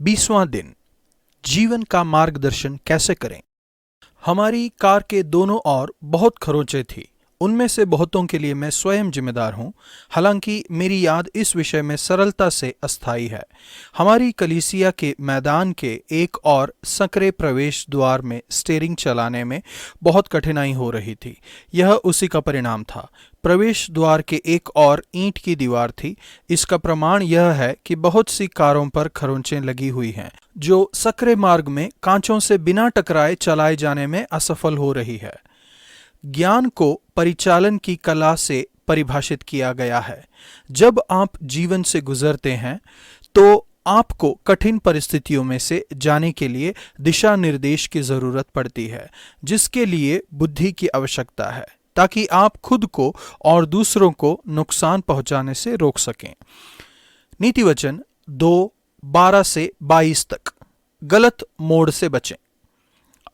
20वां दिन। जीवन का मार्गदर्शन कैसे करें। हमारी कार के दोनों ओर बहुत खरोंचें थी। उनमें से बहुतों के लिए मैं स्वयं जिम्मेदार हूं, हालांकि मेरी याद इस विषय में सरलता से अस्थायी है। हमारी कलीसिया के मैदान के एक और संकरे प्रवेश द्वार में स्टीयरिंग चलाने में बहुत कठिनाई हो रही थी। यह उसी का परिणाम था। प्रवेश द्वार के एक और ईंट की दीवार थी। इसका प्रमाण यह है कि बहुत सी कारों पर खरोंचें लगी हुई हैं, जो संकरे मार्ग में कांचों से बिना टकराए चलाए जाने में असफल हो रही है। ज्ञान को परिचालन की कला से परिभाषित किया गया है। जब आप जीवन से गुजरते हैं तो आपको कठिन परिस्थितियों में से जाने के लिए दिशा निर्देश की जरूरत पड़ती है, जिसके लिए बुद्धि की आवश्यकता है, ताकि आप खुद को और दूसरों को नुकसान पहुंचाने से रोक सकें। नीति वचन 2:12 से 22 तक। गलत मोड़ से बचें।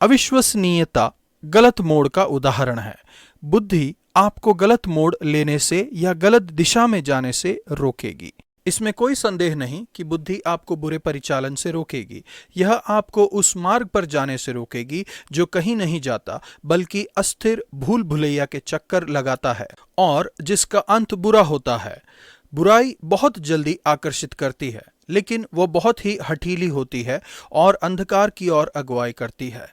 अविश्वसनीयता गलत मोड़ का उदाहरण है। बुद्धि आपको गलत मोड़ लेने से या गलत दिशा में जाने से रोकेगी। इसमें कोई संदेह नहीं कि बुद्धि आपको बुरे परिचालन से रोकेगी। यह आपको उस मार्ग पर जाने से रोकेगी जो कहीं नहीं जाता, बल्कि अस्थिर भूल भुलैया के चक्कर लगाता है और जिसका अंत बुरा होता है। बुराई बहुत जल्दी आकर्षित करती है, लेकिन वह बहुत ही हठीली होती है और अंधकार की ओर अगुवाई करती है।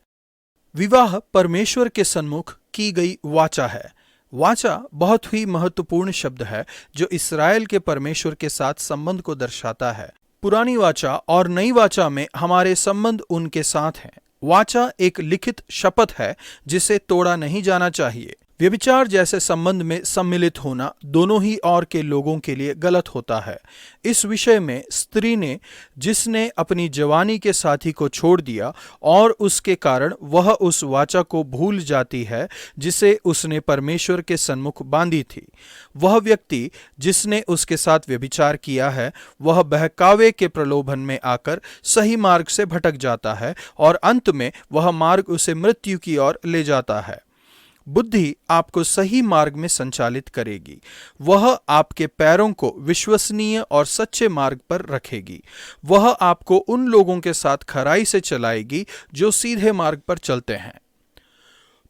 विवाह परमेश्वर के सन्मुख की गई वाचा है। वाचा बहुत ही महत्वपूर्ण शब्द है जो इस्राएल के परमेश्वर के साथ संबंध को दर्शाता है। पुरानी वाचा और नई वाचा में हमारे संबंध उनके साथ हैं। वाचा एक लिखित शपथ है जिसे तोड़ा नहीं जाना चाहिए। व्यभिचार जैसे संबंध में सम्मिलित होना दोनों ही ओर के लोगों के लिए गलत होता है। इस विषय में स्त्री ने, जिसने अपनी जवानी के साथी को छोड़ दिया और उसके कारण वह उस वाचा को भूल जाती है जिसे उसने परमेश्वर के सन्मुख बांधी थी। वह व्यक्ति जिसने उसके साथ व्यभिचार किया है, वह बहकावे के प्रलोभन में आकर सही मार्ग से भटक जाता है और अंत में वह मार्ग उसे मृत्यु की ओर ले जाता है। बुद्धि आपको सही मार्ग में संचालित करेगी। वह आपके पैरों को विश्वसनीय और सच्चे मार्ग पर रखेगी। वह आपको उन लोगों के साथ खराई से चलाएगी जो सीधे मार्ग पर चलते हैं।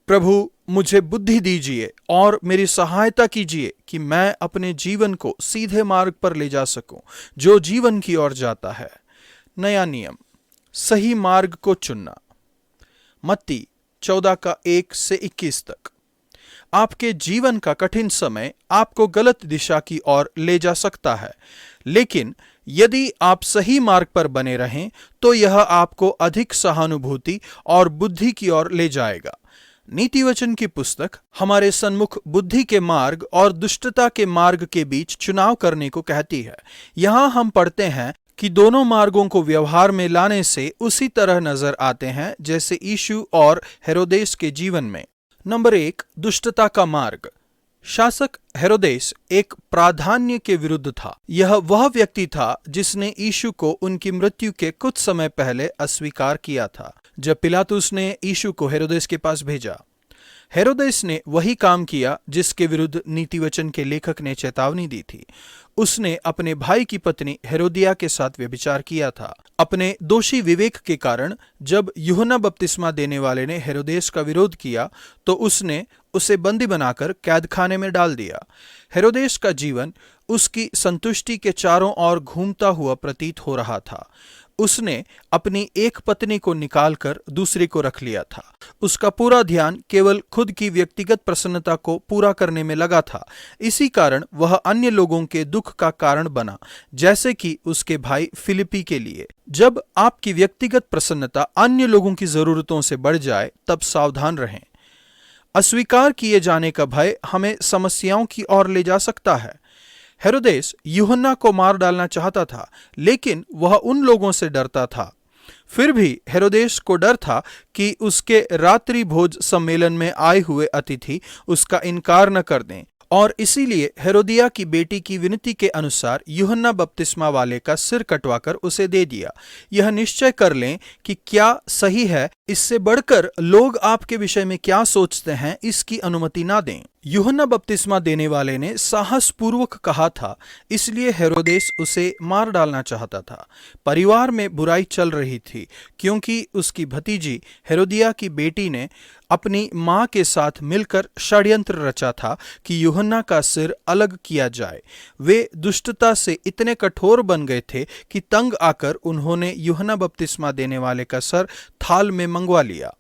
प्रभु, मुझे बुद्धि दीजिए और मेरी सहायता कीजिए कि मैं अपने जीवन को सीधे मार्ग पर ले जा सकूं, जो जीवन की ओर जाता है। नया नियम, सही मार्ग को चुनना। मत्ती 14:1 से 21 तक। आपके जीवन का कठिन समय आपको गलत दिशा की ओर ले जा सकता है, लेकिन यदि आप सही मार्ग पर बने रहें तो यह आपको अधिक सहानुभूति और बुद्धि की ओर ले जाएगा। नीति वचन की पुस्तक हमारे सन्मुख बुद्धि के मार्ग और दुष्टता के मार्ग के बीच चुनाव करने को कहती है। यहाँ हम पढ़ते हैं कि दोनों मार्गों को व्यवहार में लाने से उसी तरह नजर आते हैं जैसे यीशु और हेरोदेस के जीवन में। नंबर 1, दुष्टता का मार्ग। शासक हेरोदेस एक प्राधान्य के विरुद्ध था। यह वह व्यक्ति था जिसने यीशु को उनकी मृत्यु के कुछ समय पहले अस्वीकार किया था, जब पिलातुस ने यीशु को हेरोदेस के पास भेजा। हेरोदेस ने वही काम किया जिसके विरुद्ध नीतिवचन के लेखक ने चेतावनी दी थी। उसने अपने भाई की पत्नी हेरोदिया के साथ व्यभिचार किया था। अपने दोषी विवेक के कारण जब यूहन्ना बपतिस्मा देने वाले ने हेरोदेस का विरोध किया तो उसने उसे बंदी बनाकर कैदखाने में डाल दिया। हेरोदेस का जीवन उसकी संतुष्टि के चारों ओर घूमता हुआ प्रतीत हो रहा था। उसने अपनी एक पत्नी को निकालकर दूसरे को रख लिया था। उसका पूरा ध्यान केवल खुद की व्यक्तिगत प्रसन्नता को पूरा करने में लगा था। इसी कारण वह अन्य लोगों के दुख का कारण बना, जैसे कि उसके भाई फिलिप्पी के लिए। जब आपकी व्यक्तिगत प्रसन्नता अन्य लोगों की जरूरतों से बढ़ जाए, तब सावधान रहें। अस्वीकार किए जाने का भय हमें समस्याओं की ओर ले जा सकता है। हेरोदेस यूहन्ना को मार डालना चाहता था, लेकिन वह उन लोगों से डरता था। फिर भी हेरोदेस को डर था कि उसके रात्रि भोज सम्मेलन में आए हुए अतिथि उसका इनकार न कर दें और इसीलिए हेरोदिया की बेटी की विनती के अनुसार यूहन्ना बपतिस्मा वाले का सिर कटवाकर उसे दे दिया। यह निश्चय कर लें कि क्या सही है, इससे बढ़कर लोग आपके विषय में क्या सोचते हैं इसकी अनुमति ना दें। यूहन्ना बपतिस्मा देने वाले ने साहस पूर्वक कहा था, इसलिए हेरोदेस उसे मार डालना चाहता था। परिवार में बुराई चल रही थी क्योंकि उसकी भतीजी हेरोदिया की बेटी ने अपनी मां के साथ मिलकर षड्यंत्र रचा था कि यूहन्ना का सिर अलग किया जाए। वे दुष्टता से इतने कठोर बन गए थे कि तंग आकर उन्होंने यूहन्ना बपतिस्मा देने वाले का सर थाल में मंगवा लिया।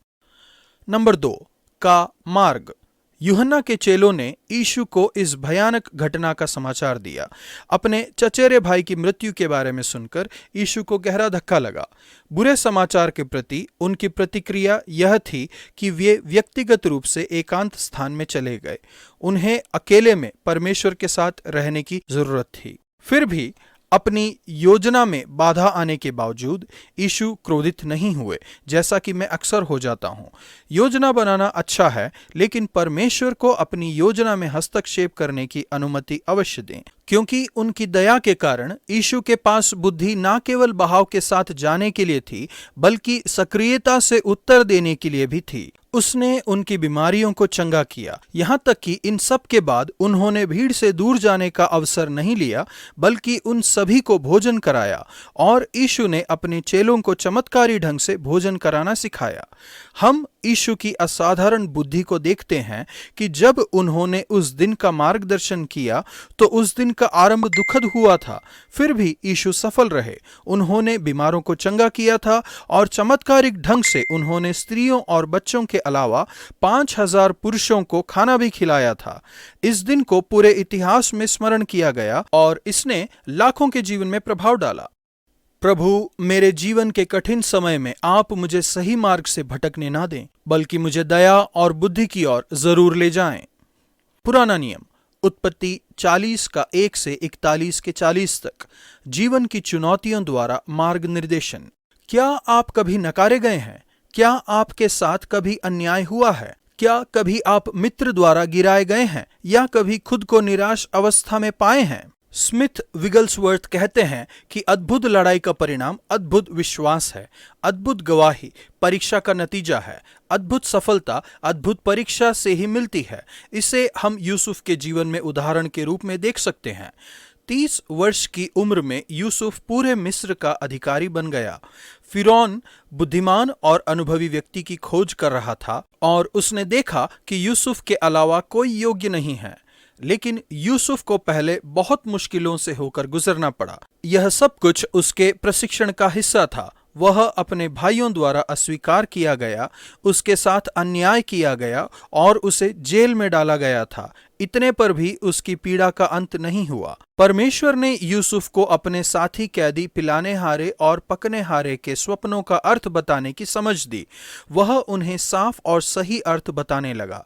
नंबर 2 का मार्ग। यूहन्ना के चेलों ने यीशु को इस भयानक घटना का समाचार दिया। अपने चचेरे भाई की मृत्यु के बारे में सुनकर यीशु को गहरा धक्का लगा। बुरे समाचार के प्रति उनकी प्रतिक्रिया यह थी कि वे व्यक्तिगत रूप से एकांत स्थान में चले गए। उन्हें अकेले में परमेश्वर के साथ रहने की जरूरत थी। फिर भी अपनी योजना में बाधा आने के बावजूद यीशु क्रोधित नहीं हुए, जैसा कि मैं अक्सर हो जाता हूं। योजना बनाना अच्छा है, लेकिन परमेश्वर को अपनी योजना में हस्तक्षेप करने की अनुमति अवश्य दें, क्योंकि उनकी दया के कारण यीशु के पास बुद्धि न केवल बहाव के साथ जाने के लिए थी, बल्कि सक्रियता से उत्तर देने के लिए भी थी। उसने उनकी बीमारियों को चंगा किया, यहाँ तक कि इन सब के बाद उन्होंने भीड़ से दूर जाने का अवसर नहीं लिया, बल्कि उन सभी को भोजन कराया। और यीशु ने अपने चेलों को चमत्कारी ढंग से भोजन कराना सिखाया। हम यीशु की असाधारण बुद्धि को देखते हैं कि जब उन्होंने उस दिन का मार्गदर्शन किया तो उस दिन का आरंभ दुखद हुआ था। फिर भी यीशु सफल रहे। उन्होंने बीमारों को चंगा किया था और चमत्कारिक ढंग से उन्होंने स्त्रियों और बच्चों के अलावा 5000 पुरुषों को खाना भी खिलाया था। इस दिन को पूरे इतिहास में स्मरण किया गया और इसने लाखों के जीवन में प्रभाव डाला। प्रभु, मेरे जीवन के कठिन समय में आप मुझे सही मार्ग से भटकने ना दें, बल्कि मुझे दया और बुद्धि की ओर जरूर ले जाएं। पुराना नियम उत्पत्ति 40 का 1 से 41 के 40 तक। जीवन की चुनौतियों द्वारा मार्ग निर्देशन। क्या आप कभी नकारे गए हैं? क्या आपके साथ कभी अन्याय हुआ है? क्या कभी आप मित्र द्वारा गिराए गए हैं या कभी खुद को निराश अवस्था में पाए हैं? स्मिथ विगल्सवर्थ कहते हैं कि अद्भुत लड़ाई का परिणाम अद्भुत विश्वास है। अद्भुत गवाही परीक्षा का नतीजा है। अद्भुत सफलता अद्भुत परीक्षा से ही मिलती है। इसे हम यूसुफ के जीवन में उदाहरण के रूप में देख सकते हैं। 30 वर्ष की उम्र में यूसुफ पूरे मिस्र का अधिकारी बन गया। फिरौन बुद्धिमान और अनुभवी व्यक्ति की खोज कर रहा था और उसने देखा कि यूसुफ के अलावा कोई योग्य नहीं है। लेकिन यूसुफ को पहले बहुत मुश्किलों से होकर गुजरना पड़ा। यह सब कुछ उसके प्रशिक्षण का हिस्सा था। वह अपने भाइयों द्वारा अस्वीकार किया गया, उसके साथ अन्याय किया गया और उसे जेल में डाला गया था। इतने पर भी उसकी पीड़ा का अंत नहीं हुआ। परमेश्वर ने यूसुफ को अपने साथी कैदी पिलाने हारे और पकने हारे के स्वप्नों का अर्थ बताने की समझ दी। वह उन्हें साफ और सही अर्थ बताने लगा।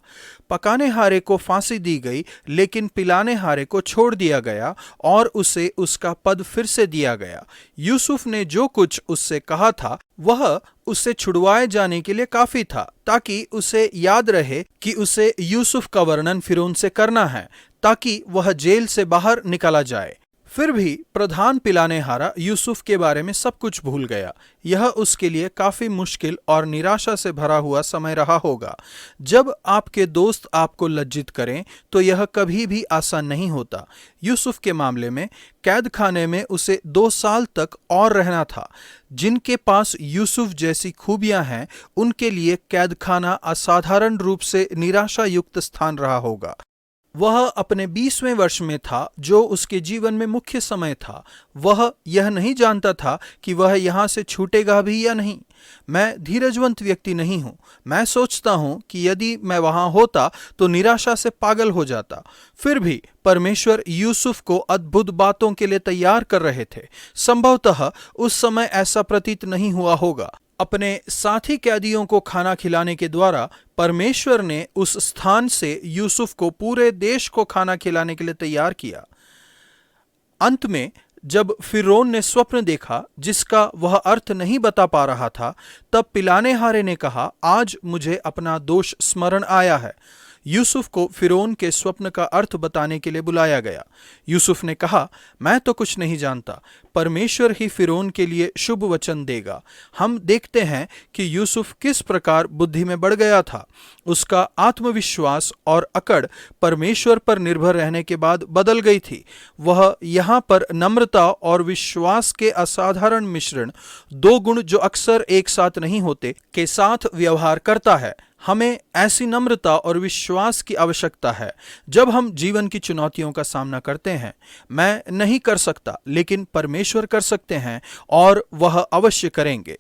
पकाने हारे को फांसी दी गई, लेकिन पिलाने हारे को छोड़ दिया गया और उसे उसका पद फिर से दिया गया। यूसुफ ने जो कुछ उससे कहा था वह उससे छुड़वाए जाने के लिए काफी था, ताकि उसे याद रहे कि उसे यूसुफ का वर्णन फिरौन से करना है, ताकि वह जेल से बाहर निकाला जाए। फिर भी प्रधान पिलानेहारा यूसुफ के बारे में सब कुछ भूल गया। यह उसके लिए काफी मुश्किल और निराशा से भरा हुआ समय रहा होगा। जब आपके दोस्त आपको लज्जित करें तो यह कभी भी आसान नहीं होता। यूसुफ के मामले में कैद खाने में उसे 2 साल तक और रहना था। जिनके पास यूसुफ जैसी खूबियां हैं, उनके लिए कैद खाना असाधारण रूप से निराशा युक्त स्थान रहा होगा। वह अपने 20वें वर्ष में था, जो उसके जीवन में मुख्य समय था। वह यह नहीं जानता था कि वह यहाँ से छूटेगा भी या नहीं। मैं धीरजवंत व्यक्ति नहीं हूँ। मैं सोचता हूँ कि यदि मैं वहाँ होता तो निराशा से पागल हो जाता। फिर भी परमेश्वर यूसुफ को अद्भुत बातों के लिए तैयार कर रहे थे। संभवतः उस समय ऐसा प्रतीत नहीं हुआ होगा। अपने साथी कैदियों को खाना खिलाने के द्वारा परमेश्वर ने उस स्थान से यूसुफ को पूरे देश को खाना खिलाने के लिए तैयार किया। अंत में जब फिरौन ने स्वप्न देखा जिसका वह अर्थ नहीं बता पा रहा था, तब पिलानेहारे ने कहा, आज मुझे अपना दोष स्मरण आया है। यूसुफ को फिरौन के स्वप्न का अर्थ बताने के लिए बुलाया गया। यूसुफ ने कहा, मैं तो कुछ नहीं जानता, परमेश्वर ही फिरौन के लिए शुभ वचन देगा। हम देखते हैं कि यूसुफ किस प्रकार बुद्धि में बढ़ गया था। उसका आत्मविश्वास और अकड़ परमेश्वर पर निर्भर रहने के बाद बदल गई थी। वह यहाँ पर नम्रता और विश्वास के असाधारण मिश्रण, दो गुण जो अक्सर एक साथ नहीं होते, के साथ व्यवहार करता है। हमें ऐसी नम्रता और विश्वास की आवश्यकता है जब हम जीवन की चुनौतियों का सामना करते हैं। मैं नहीं कर सकता, लेकिन परमेश्वर कर सकते हैं और वह अवश्य करेंगे।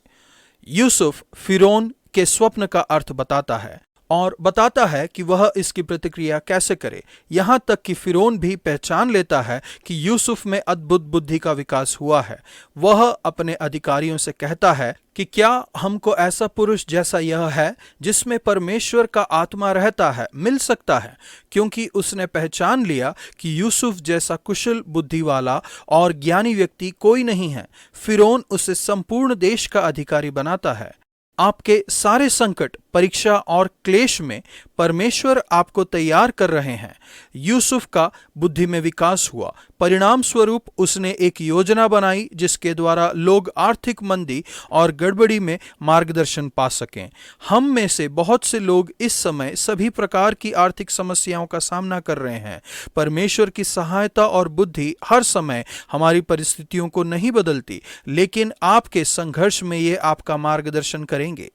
यूसुफ फिरौन के स्वप्न का अर्थ बताता है और बताता है कि वह इसकी प्रतिक्रिया कैसे करे। यहाँ तक कि फिरौन भी पहचान लेता है कि यूसुफ में अद्भुत बुद्धि का विकास हुआ है। वह अपने अधिकारियों से कहता है कि क्या हमको ऐसा पुरुष जैसा यह है जिसमें परमेश्वर का आत्मा रहता है मिल सकता है, क्योंकि उसने पहचान लिया कि यूसुफ जैसा कुशल बुद्धि वाला और ज्ञानी व्यक्ति कोई नहीं है। फिरौन उसे संपूर्ण देश का अधिकारी बनाता है। आपके सारे संकट, परीक्षा और क्लेश में परमेश्वर आपको तैयार कर रहे हैं। यूसुफ का बुद्धि में विकास हुआ। परिणाम स्वरूप उसने एक योजना बनाई जिसके द्वारा लोग आर्थिक मंदी और गड़बड़ी में मार्गदर्शन पा सकें। हम में से बहुत से लोग इस समय सभी प्रकार की आर्थिक समस्याओं का सामना कर रहे हैं। परमेश्वर की सहायता और बुद्धि हर समय हमारी परिस्थितियों को नहीं बदलती, लेकिन आपके संघर्ष में ये आपका मार्गदर्शन करेंगे।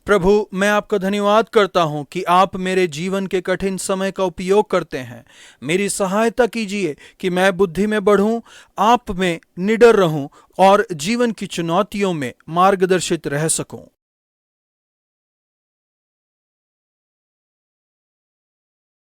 प्रभु, मैं आपका धन्यवाद करता हूं कि आप मेरे जीवन के कठिन समय का उपयोग करते हैं। मेरी सहायता कीजिए कि मैं बुद्धि में बढ़ूं, आप में निडर रहूं और जीवन की चुनौतियों में मार्गदर्शित रह सकूं।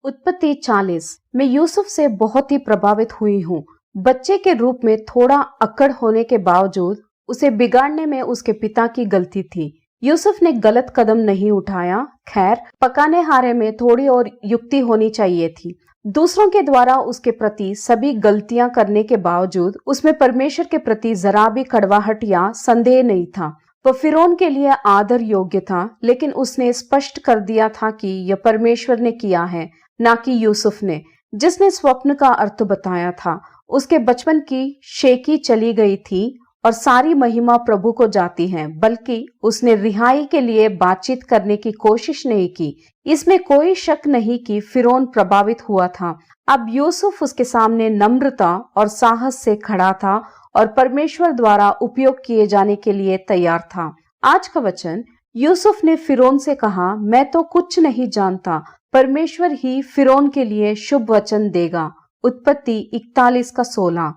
उत्पत्ति 40। मैं यूसुफ से बहुत ही प्रभावित हुई हूँ। बच्चे के रूप में थोड़ा अक्कड़ होने के बावजूद उसे बिगाड़ने में उसके पिता की गलती थी। यूसुफ ने गलत कदम नहीं उठाया। खैर, पकाने हारे में थोड़ी और युक्ति होनी चाहिए थी। दूसरों के द्वारा उसके प्रति सभी गलतियां करने के बावजूद उसमें परमेश्वर के प्रति जरा भी कड़वाहट या संदेह नहीं था। वह फिरौन के लिए आदर योग्य था, लेकिन उसने स्पष्ट कर दिया था कि यह परमेश्वर ने किया है, ना कि यूसुफ ने, जिसने स्वप्न का अर्थ बताया था। उसके बचपन की शेखी चली गई थी और सारी महिमा प्रभु को जाती है, बल्कि उसने रिहाई के लिए बातचीत करने की कोशिश नहीं की। इसमें कोई शक नहीं कि फिरौन प्रभावित हुआ था। अब यूसुफ उसके सामने नम्रता और साहस से खड़ा था और परमेश्वर द्वारा उपयोग किए जाने के लिए तैयार था। आज का वचन, यूसुफ ने फिरौन से कहा, मैं तो कुछ नहीं जानता, परमेश्वर ही फिरौन के लिए शुभ वचन देगा। उत्पत्ति 41 का 16।